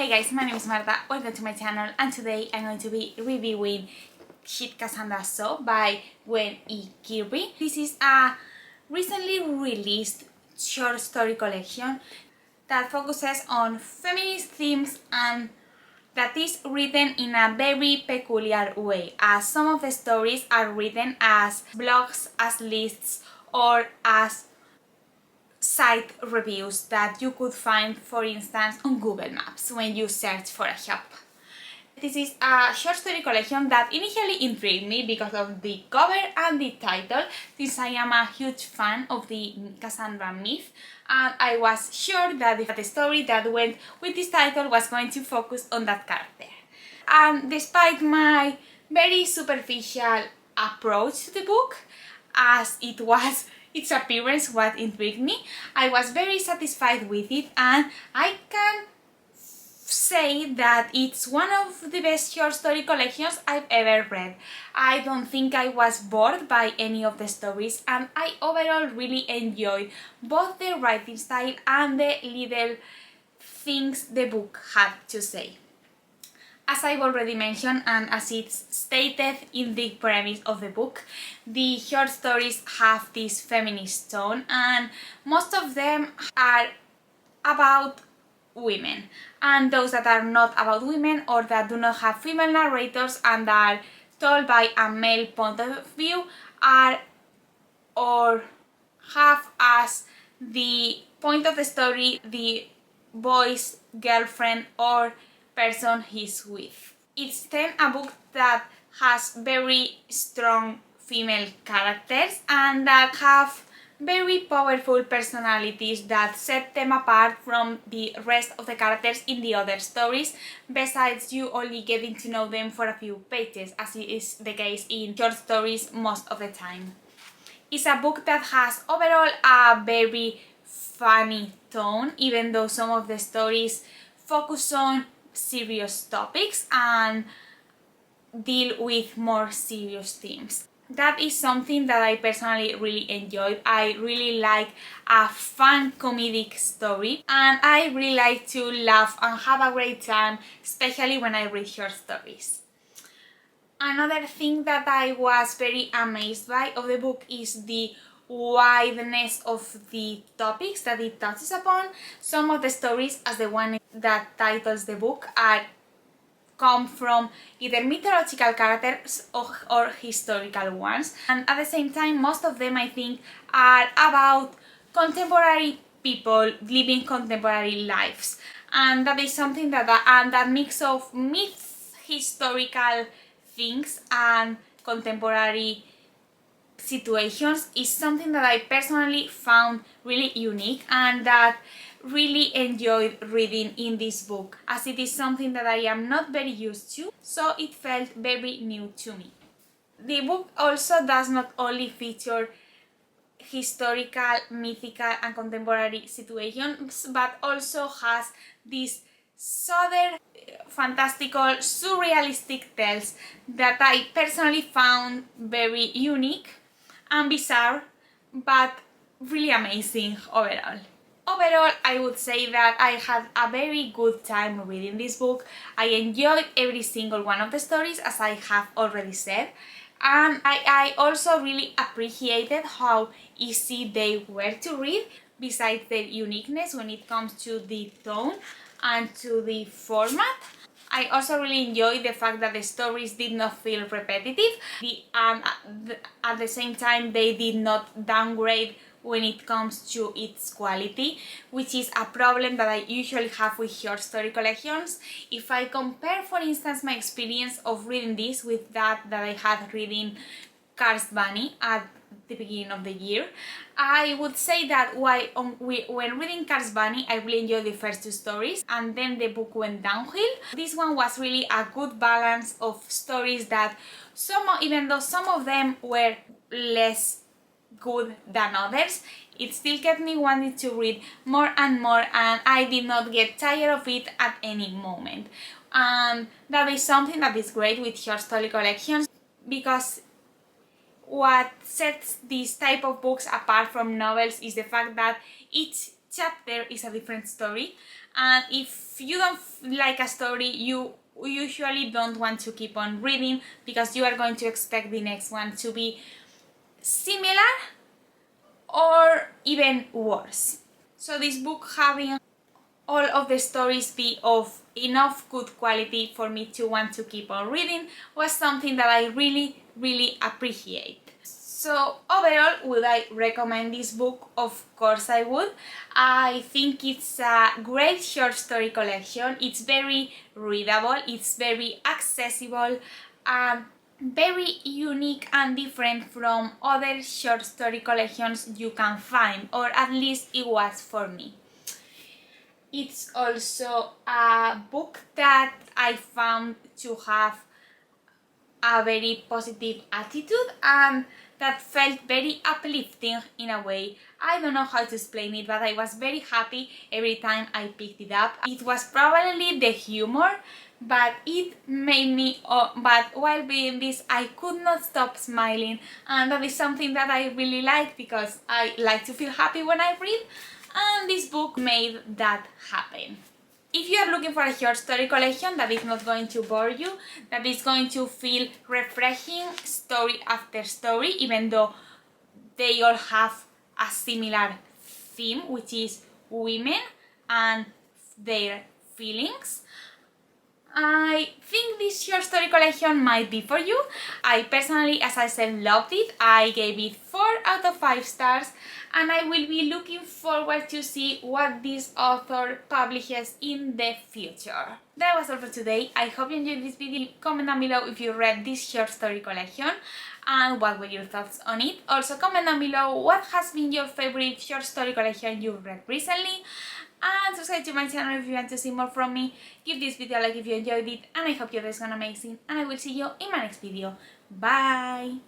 Hey guys, my name is Marta, welcome to my channel, and today I'm going to be reviewing Cassandra Saw by Gwen E. Kirby. This is a recently released short story collection that focuses on feminist themes and that is written in a very peculiar way, as some of the stories are written as blogs, as lists, or as site reviews that you could find, for instance, on Google Maps when you search for a shop. This is a short story collection that initially intrigued me because of the cover and the title, since I am a huge fan of the Cassandra myth, and I was sure that the story that went with this title was going to focus on that character. And despite my very superficial approach to the book, as it was its appearance what intrigued me, I was very satisfied with it, and I can say that it's one of the best short story collections I've ever read. I don't think I was bored by any of the stories, and I overall really enjoyed both the writing style and the little things the book had to say. As I've already mentioned, and as it's stated in the premise of the book, the short stories have this feminist tone, and most of them are about women. And those that are not about women, or that do not have female narrators and are told by a male point of view, are or have as the point of the story the boy's girlfriend or person he's with. It's then a book that has very strong female characters and that have very powerful personalities that set them apart from the rest of the characters in the other stories, besides you only getting to know them for a few pages, as is the case in short stories most of the time. It's a book that has overall a very funny tone, even though some of the stories focus on serious topics and deal with more serious themes. That is something that I personally really enjoyed. I really like a fun comedic story, and I really like to laugh and have a great time, especially when I read short stories. Another thing that I was very amazed by of the book is the wideness of the topics that it touches upon. Some of the stories, as the one that titles the book, come from either mythological characters or historical ones, and at the same time most of them I think are about contemporary people living contemporary lives, and that is something that mix of myth, historical things and contemporary situations is something that I personally found really unique and that really enjoyed reading in this book, as it is something that I am not very used to, so it felt very new to me. The book also does not only feature historical, mythical and contemporary situations, but also has these southern, fantastical, surrealistic tales that I personally found very unique and bizarre, but really amazing overall. Overall, I would say that I had a very good time reading this book. I enjoyed every single one of the stories, as I have already said, and I also really appreciated how easy they were to read, besides their uniqueness when it comes to the tone and to the format. I also really enjoyed the fact that the stories did not feel repetitive, and at the same time they did not downgrade when it comes to its quality, which is a problem that I usually have with short story collections. If I compare, for instance, my experience of reading this with that I had reading Cars Bunny at the beginning of the year, I would say that when reading Cars Bunny I really enjoyed the first two stories and then the book went downhill. This one was really a good balance of stories that even though some of them were less good than others, it still kept me wanting to read more and more, and I did not get tired of it at any moment. And that is something that is great with short story collections, because what sets this type of books apart from novels is the fact that each chapter is a different story, and if you don't like a story, you usually don't want to keep on reading because you are going to expect the next one to be similar or even worse. So this book, having all of the stories be of enough good quality for me to want to keep on reading, was something that I really appreciate. So overall, would I recommend this book? Of course I would. I think it's a great short story collection. It's very readable, it's very accessible, very unique and different from other short story collections you can find, or at least it was for me. It's also a book that I found to have a very positive attitude and that felt very uplifting in a way. I don't know how to explain it, but I was very happy every time I picked it up. It was probably the humor, but it made me, but while reading this I could not stop smiling, and that is something that I really like because I like to feel happy when I read, and this book made that happen. If you are looking for a short story collection that is not going to bore you, that is going to feel refreshing story after story, even though they all have a similar theme, which is women and their feelings, I think this short story collection might be for you. I personally, as I said, loved it. I gave it 4 out of 5 stars, and I will be looking forward to see what this author publishes in the future. That was all for today. I hope you enjoyed this video. Comment down below if you read this short story collection and what were your thoughts on it. Also comment down below what has been your favorite short story collection you've read recently. And subscribe to my channel if you want to see more from me. Give this video a like if you enjoyed it, and I hope your day is gone amazing, and I will see you in my next video. Bye!